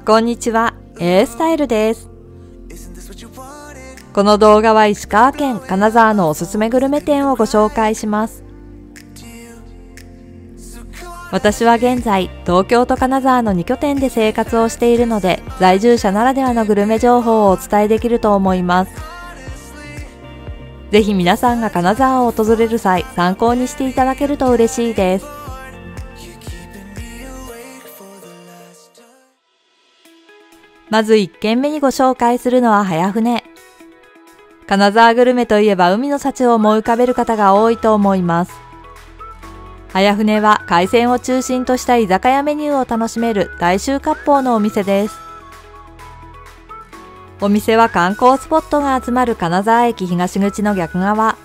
こんにちは、Aスタイルです。この動画は石川県金沢のおすすめグルメ店をご紹介します。私は現在、東京と金沢の2拠点で生活をしているので、在住者ならではのグルメ情報をお伝えできると思います。ぜひ皆さんが金沢を訪れる際、参考にしていただけると嬉しいです。まず1軒目にご紹介するのは早船。金沢グルメといえば海の幸を思い浮かべる方が多いと思います。早船は海鮮を中心とした居酒屋メニューを楽しめる大衆割烹のお店です。お店は観光スポットが集まる金沢駅東口の逆側、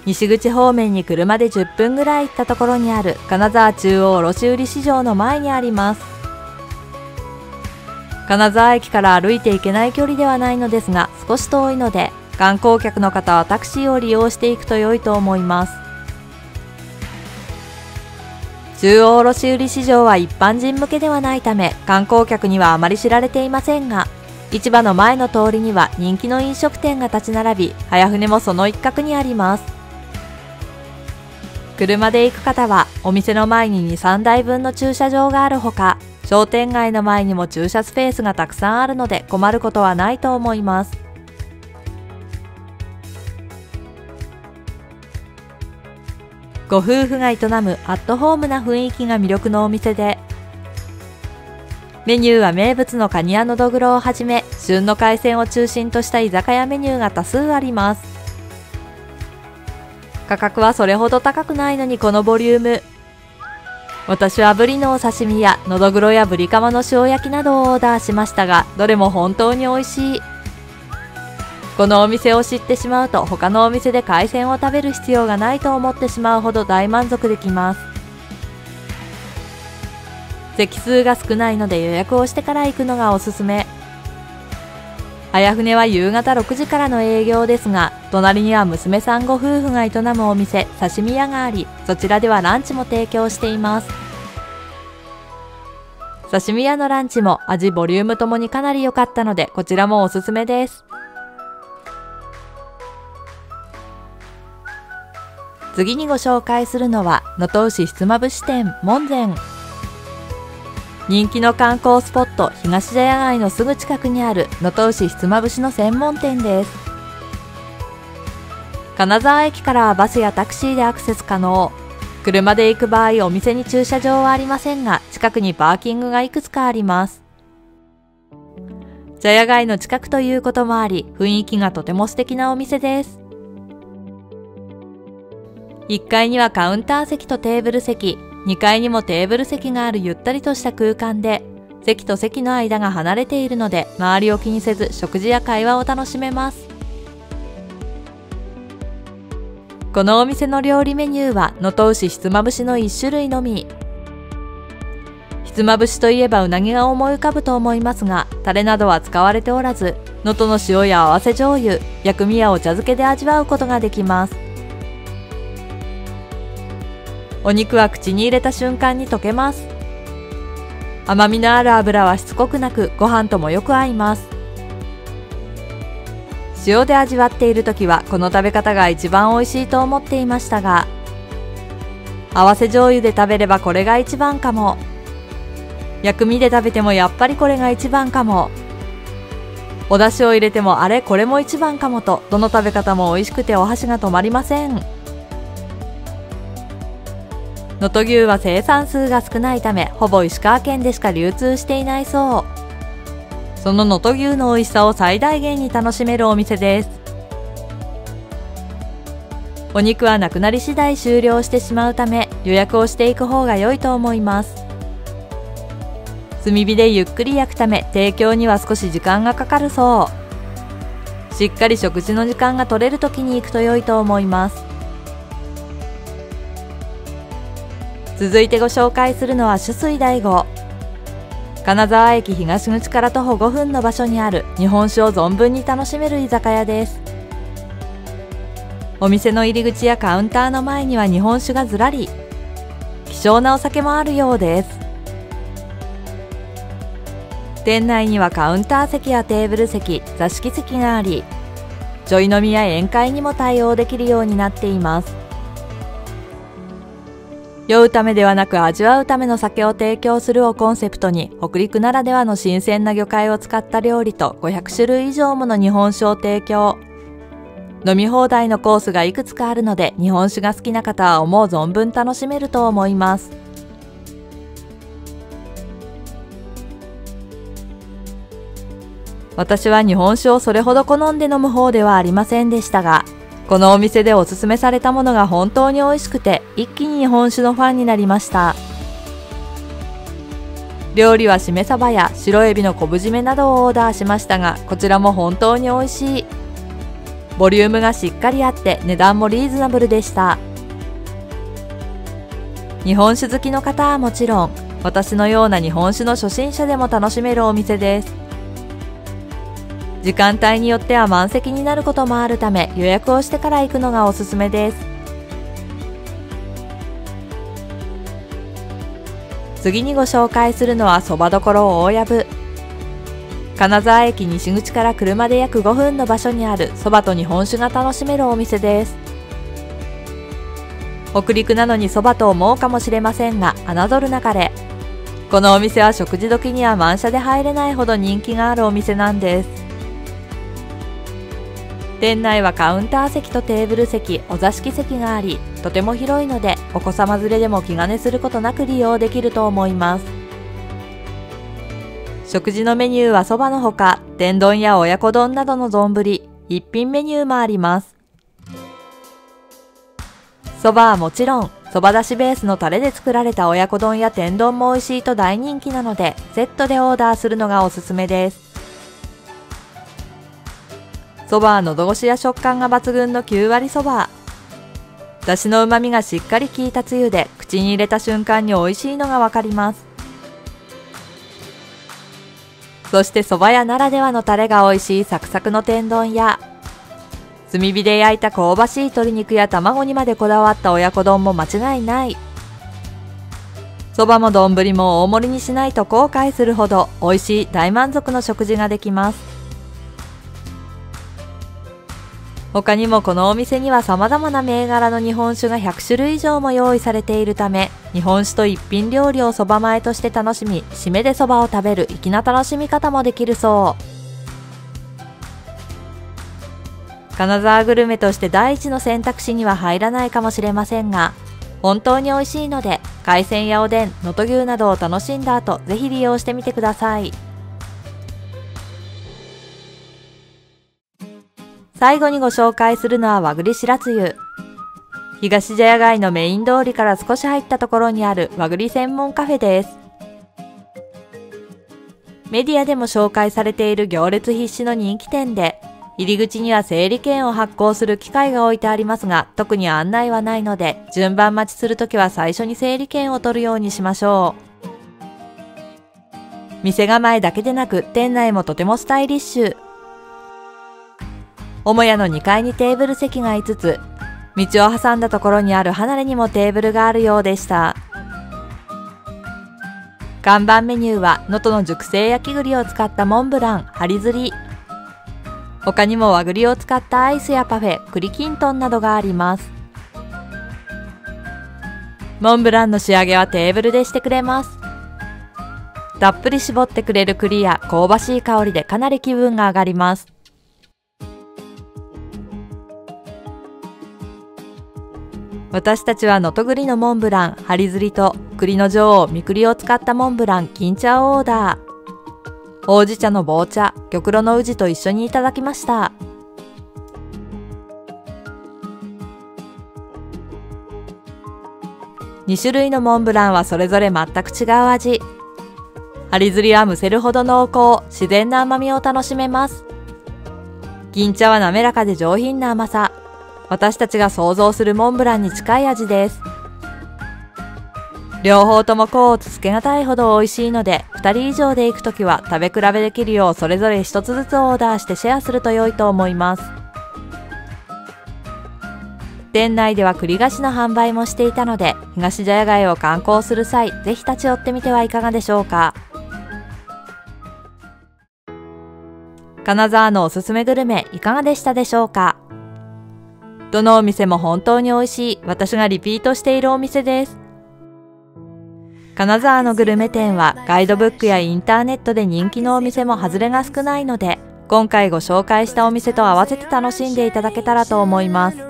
西口方面に車で10分ぐらい行ったところにある金沢中央卸売市場の前にあります。金沢駅から歩いて行けない距離ではないのですが、少し遠いので、観光客の方はタクシーを利用していくと良いと思います。中央卸売市場は一般人向けではないため、観光客にはあまり知られていませんが、市場の前の通りには人気の飲食店が立ち並び、早船もその一角にあります。車で行く方は、お店の前に2、3台分の駐車場があるほか、商店街の前にも駐車スペースがたくさんあるので困ることはないと思います。ご夫婦が営むアットホームな雰囲気が魅力のお店で、メニューは名物のカニやのどぐろをはじめ、旬の海鮮を中心とした居酒屋メニューが多数あります。価格はそれほど高くないのにこのボリューム。私はブリのお刺身やのどぐろやブリカマの塩焼きなどをオーダーしましたが、どれも本当に美味しい。このお店を知ってしまうと他のお店で海鮮を食べる必要がないと思ってしまうほど大満足できます。席数が少ないので予約をしてから行くのがおすすめ。早船は夕方6時からの営業ですが、隣には娘さんご夫婦が営むお店、刺身屋があり、そちらではランチも提供しています。刺身屋のランチも味、ボリュームともにかなり良かったので、こちらもおすすめです。次にご紹介するのは、能登牛ひつまぶし店門前。人気の観光スポット、東茶屋街のすぐ近くにある能登牛ひつまぶしの専門店です。金沢駅からはバスやタクシーでアクセス可能。車で行く場合、お店に駐車場はありませんが、近くにパーキングがいくつかあります。茶屋街の近くということもあり、雰囲気がとても素敵なお店です。1階にはカウンター席とテーブル席、2階にもテーブル席があるゆったりとした空間で、席と席の間が離れているので、周りを気にせず食事や会話を楽しめます。このお店の料理メニューは、能登牛ひつまぶしの1種類のみ。ひつまぶしといえばうなぎが思い浮かぶと思いますが、タレなどは使われておらず、能登の塩や合わせ醤油、薬味やお茶漬けで味わうことができます。お肉は口に入れた瞬間に溶けます。甘みのある油はしつこくなく、ご飯ともよく合います。塩で味わっている時はこの食べ方が一番美味しいと思っていましたが、合わせ醤油で食べればこれが一番かも。薬味で食べてもやっぱりこれが一番かも。お出汁を入れてもあれこれも一番かもと、どの食べ方も美味しくてお箸が止まりません。能登牛は生産数が少ないため、ほぼ石川県でしか流通していないそう。その能登牛の美味しさを最大限に楽しめるお店です。お肉はなくなり次第終了してしまうため、予約をしていく方が良いと思います。炭火でゆっくり焼くため、提供には少し時間がかかるそう。しっかり食事の時間が取れる時に行くと良いと思います。続いてご紹介するのは酒水大吾。金沢駅東口から徒歩5分の場所にある日本酒を存分に楽しめる居酒屋です。お店の入り口やカウンターの前には日本酒がずらり。希少なお酒もあるようです。店内にはカウンター席やテーブル席、座敷席があり、ちょい飲みや宴会にも対応できるようになっています。酔うためではなく味わうための酒を提供するをコンセプトに、北陸ならではの新鮮な魚介を使った料理と500種類以上もの日本酒を提供。飲み放題のコースがいくつかあるので、日本酒が好きな方は思う存分楽しめると思います。私は日本酒をそれほど好んで飲む方ではありませんでしたが、このお店でおすすめされたものが本当に美味しくて、一気に日本酒のファンになりました。料理はしめ鯖や白エビの昆布締めなどをオーダーしましたが、こちらも本当に美味しい。ボリュームがしっかりあって値段もリーズナブルでした。日本酒好きの方はもちろん、私のような日本酒の初心者でも楽しめるお店です。時間帯によっては満席になることもあるため、予約をしてから行くのがおすすめです。次にご紹介するのはそばどころ大藪。金沢駅西口から車で約5分の場所にあるそばと日本酒が楽しめるお店です。北陸なのにそばと思うかもしれませんが、侮るなかれ。このお店は食事時には満車で入れないほど人気があるお店なんです。店内はカウンター席とテーブル席、お座敷席があり、とても広いのでお子様連れでも気兼ねすることなく利用できると思います。食事のメニューはそばのほか、天丼や親子丼などの丼、一品メニューもあります。そばはもちろん、そばだしベースのタレで作られた親子丼や天丼も美味しいと大人気なので、セットでオーダーするのがおすすめです。そばは喉越しや食感が抜群の9割そば。だしの旨味がしっかり効いたつゆで、口に入れた瞬間に美味しいのがわかります。そしてそば屋ならではのタレが美味しいサクサクの天丼や、炭火で焼いた香ばしい鶏肉や卵にまでこだわった親子丼も間違いない。そばも丼も大盛りにしないと後悔するほど美味しい大満足の食事ができます。他にもこのお店には様々な銘柄の日本酒が100種類以上も用意されているため、日本酒と一品料理をそば前として楽しみ、締めでそばを食べる粋な楽しみ方もできるそう。金沢グルメとして第一の選択肢には入らないかもしれませんが、本当に美味しいので、海鮮やおでん、能登牛などを楽しんだ後、ぜひ利用してみてください。最後にご紹介するのは和栗白つゆ。東茶屋街のメイン通りから少し入ったところにある和栗専門カフェです。メディアでも紹介されている行列必至の人気店で、入り口には整理券を発行する機械が置いてありますが、特に案内はないので、順番待ちするときは最初に整理券を取るようにしましょう。店構えだけでなく、店内もとてもスタイリッシュ。母屋の2階にテーブル席が5つ、道を挟んだところにある離れにもテーブルがあるようでした。看板メニューは能登の熟成焼き栗を使ったモンブラン、ハリズリ。他にも和栗を使ったアイスやパフェ、栗きんとんなどがあります。モンブランの仕上げはテーブルでしてくれます。たっぷり絞ってくれる栗や香ばしい香りでかなり気分が上がります。私たちは能登栗のモンブラン、ハリズリと栗の女王、みくりを使ったモンブラン、金茶をオーダー。ほうじ茶の棒茶、玉露の宇治と一緒にいただきました。2種類のモンブランはそれぞれ全く違う味。ハリズリはむせるほど濃厚、自然な甘みを楽しめます。金茶は滑らかで上品な甘さ。私たちが想像するモンブランに近い味です。両方とも甲をつけがたいほど美味しいので、2人以上で行くときは食べ比べできるようそれぞれ1つずつオーダーしてシェアすると良いと思います。店内では栗菓子の販売もしていたので、東茶屋街を観光する際、ぜひ立ち寄ってみてはいかがでしょうか。金沢のおすすめグルメいかがでしたでしょうか。どのお店も本当に美味しい、私がリピートしているお店です。金沢のグルメ店はガイドブックやインターネットで人気のお店も外れが少ないので、今回ご紹介したお店と合わせて楽しんでいただけたらと思います。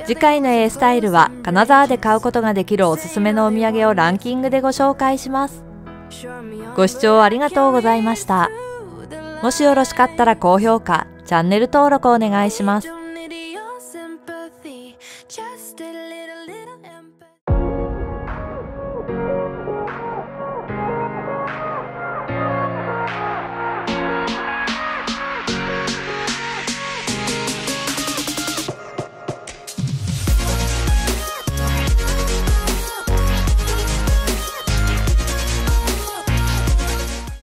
次回の A スタイルは金沢で買うことができるおすすめのお土産をランキングでご紹介します。ご視聴ありがとうございました。もしよろしかったら高評価、チャンネル登録お願いします。